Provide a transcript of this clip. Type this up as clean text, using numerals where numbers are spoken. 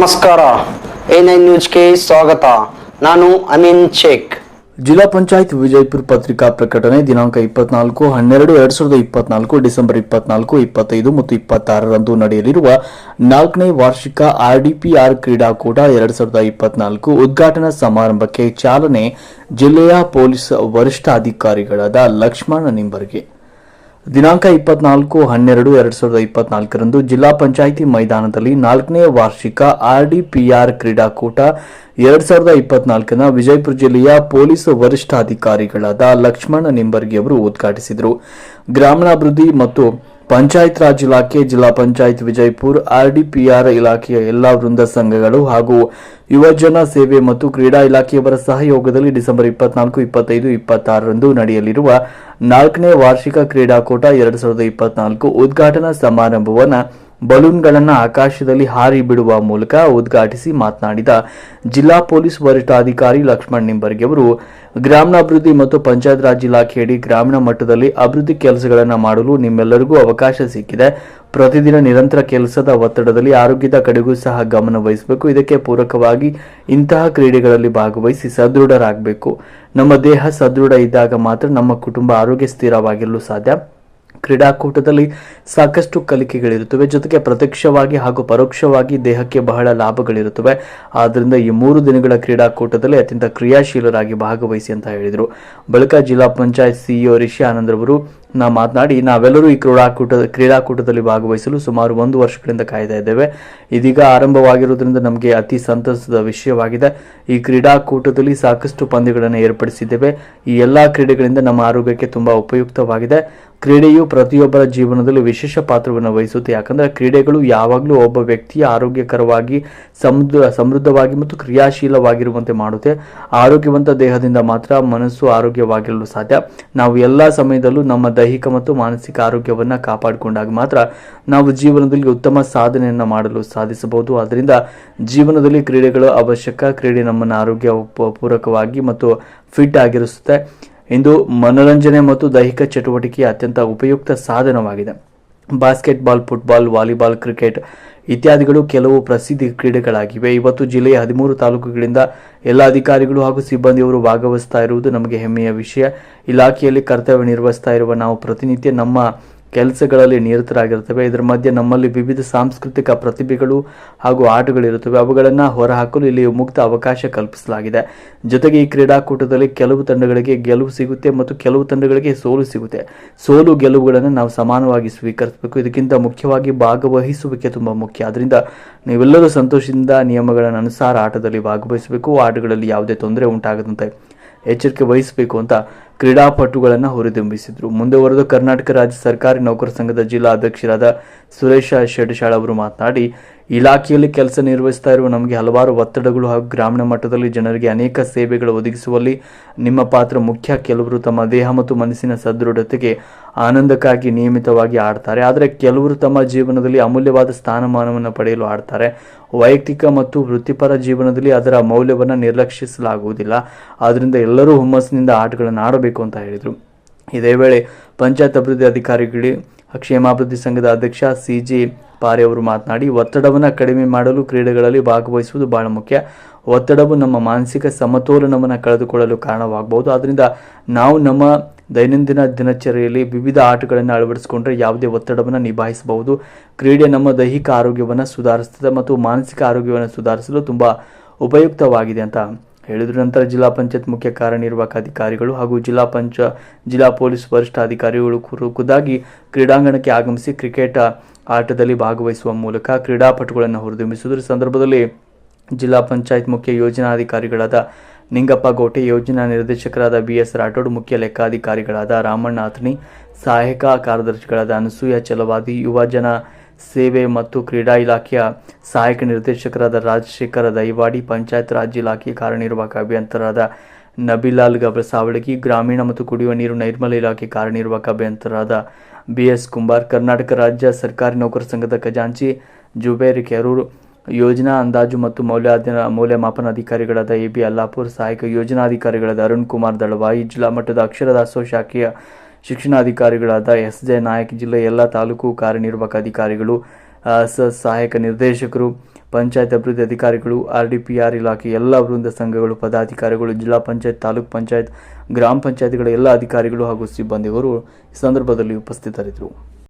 ನಮಸ್ಕಾರ. A9 ನ್ಯೂಸ್ಗೆ ಸ್ವಾಗತ. ನಾನು ಅಮೀನ್ ಶೇಖ್. ಜಿಲ್ಲಾ ಪಂಚಾಯತ್ ವಿಜಯಪುರ ಪತ್ರಿಕಾ ಪ್ರಕಟಣೆ ದಿನಾಂಕ 24/12/2024 ಡಿಸೆಂಬರ್ 24, 25 ಮತ್ತು 26ರಂದು ನಡೆಯಲಿರುವ 4ನೇ ವಾರ್ಷಿಕ RDPR ಕ್ರೀಡಾಕೂಟ 2024 ಉದ್ಘಾಟನಾ ಸಮಾರಂಭಕ್ಕೆ ಚಾಲನೆ ಜಿಲ್ಲೆಯ ಪೊಲೀಸ್ ವರಿಷ್ಠಾಧಿಕಾರಿಗಳಾದ ಲಕ್ಷ್ಮಣ ನಿಂಬರ್ಗೆ. ದಿನಾಂಕ 24/12/2024ರಂದು ಜಿಲ್ಲಾ ಪಂಚಾಯಿತಿ ಮೈದಾನದಲ್ಲಿ 4ನೇ ವಾರ್ಷಿಕ RDPR ಕ್ರೀಡಾಕೂಟ 2024ನ ವಿಜಯಪುರ ಜಿಲ್ಲೆಯ ಪೊಲೀಸ್ ವರಿಷ್ಠಾಧಿಕಾರಿಗಳಾದ ಲಕ್ಷ್ಮಣ ನಿಂಬರ್ಗಿ ಅವರು ಉದ್ಘಾಟಿಸಿದರು. ಗ್ರಾಮೀಣಾಭಿವೃದ್ಧಿ ಮತ್ತು ಪಂಚಾಯತ್ ರಾಜ್ ಇಲಾಖೆ, ಜಿಲ್ಲಾ ಪಂಚಾಯತ್ ವಿಜಯಪುರ, RDPR ಇಲಾಖೆಯ ಎಲ್ಲಾ ವೃಂದ ಸಂಘಗಳು ಹಾಗೂ ಯುವಜನ ಸೇವೆ ಮತ್ತು ಕ್ರೀಡಾ ಇಲಾಖೆಯವರ ಸಹಯೋಗದಲ್ಲಿ ಡಿಸೆಂಬರ್ 24, 25, 26ರಂದು ನಡೆಯಲಿರುವ 4ನೇ ವಾರ್ಷಿಕ ಕ್ರೀಡಾಕೂಟ 2024 ಉದ್ಘಾಟನಾ ಸಮಾರಂಭವನ್ನು ಬಲೂನ್ಗಳನ್ನು ಆಕಾಶದಲ್ಲಿ ಹಾರಿ ಬಿಡುವ ಮೂಲಕ ಉದ್ಘಾಟಿಸಿ ಮಾತನಾಡಿದ ಜಿಲ್ಲಾ ಪೊಲೀಸ್ ವರಿಷ್ಠಾಧಿಕಾರಿ ಲಕ್ಷ್ಮಣ ನಿಂಬರ್ಗಿ ಅವರು, ಗ್ರಾಮೀಣಾಭಿವೃದ್ಧಿ ಮತ್ತು ಪಂಚಾಯತ್ ರಾಜ್ ಇಲಾಖೆಯಡಿ ಗ್ರಾಮೀಣ ಮಟ್ಟದಲ್ಲಿ ಅಭಿವೃದ್ಧಿ ಕೆಲಸಗಳನ್ನು ಮಾಡಲು ನಿಮ್ಮೆಲ್ಲರಿಗೂ ಅವಕಾಶ ಸಿಕ್ಕಿದೆ. ಪ್ರತಿದಿನ ನಿರಂತರ ಕೆಲಸದ ಒತ್ತಡದಲ್ಲಿ ಆರೋಗ್ಯದ ಕಡೆಗೂ ಸಹ ಗಮನ ವಹಿಸಬೇಕು. ಇದಕ್ಕೆ ಪೂರಕವಾಗಿ ಇಂತಹ ಕ್ರೀಡೆಗಳಲ್ಲಿ ಭಾಗವಹಿಸಿ ಸದೃಢರಾಗಬೇಕು. ನಮ್ಮ ದೇಹ ಸದೃಢ ಇದ್ದಾಗ ಮಾತ್ರ ನಮ್ಮ ಕುಟುಂಬ ಆರೋಗ್ಯ ಸ್ಥಿರವಾಗಿರಲು ಸಾಧ್ಯ. ಕ್ರೀಡಾಕೂಟದಲ್ಲಿ ಸಾಕಷ್ಟು ಕಲಿಕೆಗಳಿರುತ್ತವೆ, ಜೊತೆಗೆ ಪ್ರತ್ಯಕ್ಷವಾಗಿ ಹಾಗೂ ಪರೋಕ್ಷವಾಗಿ ದೇಹಕ್ಕೆ ಬಹಳ ಲಾಭಗಳಿರುತ್ತವೆ. ಆದ್ದರಿಂದ ಈ 3 ದಿನಗಳ ಕ್ರೀಡಾಕೂಟದಲ್ಲಿ ಅತ್ಯಂತ ಕ್ರಿಯಾಶೀಲರಾಗಿ ಭಾಗವಹಿಸಿ ಅಂತ ಹೇಳಿದರು. ಬಳಿಕ ಜಿಲ್ಲಾ ಪಂಚಾಯತ್ CEO ರಿಷಿ ಆನಂದ್ ಅವರು ಮಾತನಾಡಿ, ನಾವೆಲ್ಲರೂ ಈ ಕ್ರೀಡಾಕೂಟದಲ್ಲಿ ಭಾಗವಹಿಸಲು ಸುಮಾರು 1 ವರ್ಷಗಳಿಂದ ಕಾಯ್ತಾ ಇದ್ದೇವೆ. ಇದೀಗ ಆರಂಭವಾಗಿರುವುದರಿಂದ ನಮಗೆ ಅತಿ ಸಂತಸದ ವಿಷಯವಾಗಿದೆ. ಈ ಕ್ರೀಡಾಕೂಟದಲ್ಲಿ ಸಾಕಷ್ಟು ಪಂದ್ಯಗಳನ್ನು ಏರ್ಪಡಿಸಿದ್ದೇವೆ. ಈ ಎಲ್ಲಾ ಕ್ರೀಡೆಗಳಿಂದ ನಮ್ಮ ಆರೋಗ್ಯಕ್ಕೆ ತುಂಬಾ ಉಪಯುಕ್ತವಾಗಿದೆ. ಕ್ರೀಡೆಯು ಪ್ರತಿಯೊಬ್ಬರ ಜೀವನದಲ್ಲಿ ವಿಶೇಷ ಪಾತ್ರವನ್ನು ವಹಿಸುತ್ತೆ. ಯಾಕಂದರೆ ಕ್ರೀಡೆಗಳು ಯಾವಾಗಲೂ ಒಬ್ಬ ವ್ಯಕ್ತಿಯ ಆರೋಗ್ಯಕರವಾಗಿ, ಸಮೃದ್ಧವಾಗಿ ಮತ್ತು ಕ್ರಿಯಾಶೀಲವಾಗಿರುವಂತೆ ಮಾಡುತ್ತೆ. ಆರೋಗ್ಯವಂತ ದೇಹದಿಂದ ಮಾತ್ರ ಮನಸ್ಸು ಆರೋಗ್ಯವಾಗಿರಲು ಸಾಧ್ಯ. ನಾವು ಎಲ್ಲ ಸಮಯದಲ್ಲೂ ನಮ್ಮ ದೈಹಿಕ ಮತ್ತು ಮಾನಸಿಕ ಆರೋಗ್ಯವನ್ನು ಕಾಪಾಡಿಕೊಂಡಾಗ ಮಾತ್ರ ನಾವು ಜೀವನದಲ್ಲಿ ಉತ್ತಮ ಸಾಧನೆಯನ್ನು ಮಾಡಲು ಸಾಧಿಸಬಹುದು. ಆದ್ದರಿಂದ ಜೀವನದಲ್ಲಿ ಕ್ರೀಡೆಗಳು ಅವಶ್ಯಕ. ಕ್ರೀಡೆ ನಮ್ಮನ್ನು ಆರೋಗ್ಯ ಪೂರಕವಾಗಿ ಮತ್ತು ಫಿಟ್ ಆಗಿರಿಸುತ್ತೆ. ಇಂದು ಮನೋರಂಜನೆ ಮತ್ತು ದೈಹಿಕ ಚಟುವಟಿಕೆಯ ಅತ್ಯಂತ ಉಪಯುಕ್ತ ಸಾಧನವಾಗಿದೆ. ಬಾಸ್ಕೆಟ್ಬಾಲ್, ಫುಟ್ಬಾಲ್, ವಾಲಿಬಾಲ್, ಕ್ರಿಕೆಟ್ ಇತ್ಯಾದಿಗಳು ಕೆಲವು ಪ್ರಸಿದ್ಧ ಕ್ರೀಡೆಗಳಾಗಿವೆ. ಇವತ್ತು ಜಿಲ್ಲೆಯ 13 ತಾಲೂಕುಗಳಿಂದ ಎಲ್ಲ ಅಧಿಕಾರಿಗಳು ಹಾಗೂ ಸಿಬ್ಬಂದಿಯವರು ಭಾಗವಹಿಸ್ತಾ ಇರುವುದು ನಮಗೆ ಹೆಮ್ಮೆಯ ವಿಷಯ. ಇಲಾಖೆಯಲ್ಲಿ ಕರ್ತವ್ಯ ನಿರ್ವಹಿಸ್ತಾ ಇರುವ ನಾವು ಪ್ರತಿನಿತ್ಯ ನಮ್ಮ ಕೆಲಸಗಳಲ್ಲಿ ನಿರತರಾಗಿರುತ್ತವೆ. ಇದರ ಮಧ್ಯೆ ನಮ್ಮಲ್ಲಿ ವಿವಿಧ ಸಾಂಸ್ಕೃತಿಕ ಪ್ರತಿಭೆಗಳು ಹಾಗೂ ಆಟಗಳಿರುತ್ತವೆ. ಅವುಗಳನ್ನು ಹೊರಹಾಕಲು ಇಲ್ಲಿ ಮುಕ್ತ ಅವಕಾಶ ಕಲ್ಪಿಸಲಾಗಿದೆ. ಜೊತೆಗೆ ಈ ಕ್ರೀಡಾಕೂಟದಲ್ಲಿ ಕೆಲವು ತಂಡಗಳಿಗೆ ಗೆಲುವು ಸಿಗುತ್ತೆ ಮತ್ತು ಕೆಲವು ತಂಡಗಳಿಗೆ ಸೋಲು ಸಿಗುತ್ತೆ. ಸೋಲು ಗೆಲುವುಗಳನ್ನು ನಾವು ಸಮಾನವಾಗಿ ಸ್ವೀಕರಿಸಬೇಕು. ಇದಕ್ಕಿಂತ ಮುಖ್ಯವಾಗಿ ಭಾಗವಹಿಸುವಿಕೆ ತುಂಬಾ ಮುಖ್ಯ. ಆದ್ದರಿಂದ ನೀವೆಲ್ಲರೂ ಸಂತೋಷದಿಂದ ನಿಯಮಗಳನ್ನು ಅನುಸಾರ ಆಟದಲ್ಲಿ ಭಾಗವಹಿಸಬೇಕು. ಆಟಗಳಲ್ಲಿ ಯಾವುದೇ ತೊಂದರೆ ಉಂಟಾಗದಂತೆ ಎಚ್ಚರಿಕೆ ವಹಿಸಬೇಕು ಅಂತ ಕ್ರೀಡಾಪಟುಗಳನ್ನು ಹುರಿದುಂಬಿಸಿದರು. ಮುಂದುವರೆದು ಕರ್ನಾಟಕ ರಾಜ್ಯ ಸರ್ಕಾರಿ ನೌಕರ ಸಂಘದ ಜಿಲ್ಲಾ ಅಧ್ಯಕ್ಷರಾದ ಸುರೇಶ ಶೆಡ್ಶಾಳ್ ಅವರು ಮಾತನಾಡಿ, ಇಲಾಖೆಯಲ್ಲಿ ಕೆಲಸ ನಿರ್ವಹಿಸ್ತಾ ಇರುವ ನಮಗೆ ಹಲವಾರು ಒತ್ತಡಗಳು ಹಾಗೂ ಗ್ರಾಮೀಣ ಮಟ್ಟದಲ್ಲಿ ಜನರಿಗೆ ಅನೇಕ ಸೇವೆಗಳು ಒದಗಿಸುವಲ್ಲಿ ನಿಮ್ಮ ಪಾತ್ರ ಮುಖ್ಯ. ಕೆಲವರು ತಮ್ಮ ದೇಹ ಮತ್ತು ಮನಸ್ಸಿನ ಸದೃಢತೆಗೆ ಆನಂದಕ್ಕಾಗಿ ನಿಯಮಿತವಾಗಿ ಆಡ್ತಾರೆ, ಆದರೆ ಕೆಲವರು ತಮ್ಮ ಜೀವನದಲ್ಲಿ ಅಮೂಲ್ಯವಾದ ಸ್ಥಾನಮಾನವನ್ನು ಪಡೆಯಲು ಆಡ್ತಾರೆ. ವೈಯಕ್ತಿಕ ಮತ್ತು ವೃತ್ತಿಪರ ಜೀವನದಲ್ಲಿ ಅದರ ಮೌಲ್ಯವನ್ನು ನಿರ್ಲಕ್ಷಿಸಲಾಗುವುದಿಲ್ಲ. ಆದ್ದರಿಂದ ಎಲ್ಲರೂ ಹುಮ್ಮಸ್ಸಿನಿಂದ ಆಟಗಳನ್ನು ಆಡಬೇಕು ಅಂತ ಹೇಳಿದರು. ಇದೇ ವೇಳೆ ಪಂಚಾಯತ್ ಅಭಿವೃದ್ಧಿ ಅಧಿಕಾರಿಗಳು ಕ್ಷೇಮಾಭಿವೃದ್ಧಿ ಸಂಘದ ಅಧ್ಯಕ್ಷ CG ಪಾರೆ ಅವರು ಮಾತನಾಡಿ, ಒತ್ತಡವನ್ನು ಕಡಿಮೆ ಮಾಡಲು ಕ್ರೀಡೆಗಳಲ್ಲಿ ಭಾಗವಹಿಸುವುದು ಬಹಳ ಮುಖ್ಯ. ಒತ್ತಡವು ನಮ್ಮ ಮಾನಸಿಕ ಸಮತೋಲನವನ್ನು ಕಳೆದುಕೊಳ್ಳಲು ಕಾರಣವಾಗಬಹುದು. ಆದ್ದರಿಂದ ನಾವು ನಮ್ಮ ದೈನಂದಿನ ದಿನಚರಿಯಲ್ಲಿ ವಿವಿಧ ಆಟಗಳನ್ನು ಅಳವಡಿಸಿಕೊಂಡ್ರೆ ಯಾವುದೇ ಒತ್ತಡವನ್ನು ನಿಭಾಯಿಸಬಹುದು. ಕ್ರೀಡೆ ನಮ್ಮ ದೈಹಿಕ ಆರೋಗ್ಯವನ್ನು ಸುಧಾರಿಸುತ್ತದೆ ಮತ್ತು ಮಾನಸಿಕ ಆರೋಗ್ಯವನ್ನು ಸುಧಾರಿಸಲು ತುಂಬ ಉಪಯುಕ್ತವಾಗಿದೆ ಅಂತ ಹೇಳಿದರು. ನಂತರ ಜಿಲ್ಲಾ ಪಂಚಾಯತ್ ಮುಖ್ಯ ಕಾರ್ಯನಿರ್ವಾಹಕ ಅಧಿಕಾರಿಗಳು ಹಾಗೂ ಜಿಲ್ಲಾ ಪೊಲೀಸ್ ವರಿಷ್ಠಾಧಿಕಾರಿಗಳು ಖುದ್ದಾಗಿ ಕ್ರೀಡಾಂಗಣಕ್ಕೆ ಆಗಮಿಸಿ ಕ್ರಿಕೆಟ್ ಆಟದಲ್ಲಿ ಭಾಗವಹಿಸುವ ಮೂಲಕ ಕ್ರೀಡಾಪಟುಗಳನ್ನು ಹುರಿದುಂಬಿಸಿದರು. ಸಂದರ್ಭದಲ್ಲಿ ಜಿಲ್ಲಾ ಪಂಚಾಯತ್ ಮುಖ್ಯ ಯೋಜನಾಧಿಕಾರಿಗಳಾದ ನಿಂಗಪ್ಪ ಗೋಟೆ, ಯೋಜನಾ ನಿರ್ದೇಶಕರಾದ BS ರಾಠೋಡ್, ಮುಖ್ಯ ಲೆಕ್ಕಾಧಿಕಾರಿಗಳಾದ ರಾಮಣ್ಣ ಅಥಣಿ, ಸಹಾಯಕ ಕಾರ್ಯದರ್ಶಿಗಳಾದ ಅನಸೂಯ ಚಲವಾದಿ, ಯುವಜನ ಸೇವೆ ಮತ್ತು ಕ್ರೀಡಾ ಇಲಾಖೆಯ ಸಹಾಯಕ ನಿರ್ದೇಶಕರಾದ ರಾಜಶೇಖರ ದೈವಾಡಿ, ಪಂಚಾಯತ್ ರಾಜ್ ಇಲಾಖೆ ಕಾರ್ಯನಿರ್ವಾಹಕ ಅಭಿಯಂತರಾದ ನಬಿಲಾಲ್ ಗಬಸಾವಳಗಿ, ಗ್ರಾಮೀಣ ಮತ್ತು ಕುಡಿಯುವ ನೀರು ನೈರ್ಮಲ್ಯ ಇಲಾಖೆ ಕಾರ್ಯನಿರ್ವಾಹಕ ಅಭಿಯಂತರಾದ BS ಕುಂಬಾರ್, ಕರ್ನಾಟಕ ರಾಜ್ಯ ಸರ್ಕಾರಿ ನೌಕರ ಸಂಘದ ಖಜಾಂಚಿ ಜುಬೇರ್ ಕೆರೂರ್, ಯೋಜನಾ ಅಂದಾಜು ಮತ್ತು ಮೌಲ್ಯಮಾಪನ ಅಧಿಕಾರಿಗಳಾದ AB ಅಲ್ಲಾಪುರ್, ಸಹಾಯಕ ಯೋಜನಾಧಿಕಾರಿಗಳಾದ ಅರುಣ್ ಕುಮಾರ್ ದಳವಾಯಿ, ಜಿಲ್ಲಾ ಮಟ್ಟದ ಅಕ್ಷರ ದಾಸೋಹ ಶಾಖೆಯ ಶಿಕ್ಷಣಾಧಿಕಾರಿಗಳಾದ SJ ನಾಯಕ್, ಜಿಲ್ಲೆಯ ಎಲ್ಲ ತಾಲೂಕು ಕಾರ್ಯನಿರ್ವಾಹಕ ಅಧಿಕಾರಿಗಳು, ಸಹಾಯಕ ನಿರ್ದೇಶಕರು, ಪಂಚಾಯತ್ ಅಭಿವೃದ್ಧಿ ಅಧಿಕಾರಿಗಳು, RDPR ಇಲಾಖೆ ಎಲ್ಲ ವೃಂದ ಸಂಘಗಳು, ಪದಾಧಿಕಾರಿಗಳು, ಜಿಲ್ಲಾ ಪಂಚಾಯತ್, ತಾಲೂಕ್ ಪಂಚಾಯತ್, ಗ್ರಾಮ ಪಂಚಾಯತ್ಗಳ ಎಲ್ಲ ಅಧಿಕಾರಿಗಳು ಹಾಗೂ ಸಿಬ್ಬಂದಿಗಳು ಈ ಸಂದರ್ಭದಲ್ಲಿ ಉಪಸ್ಥಿತರಿದ್ದರು.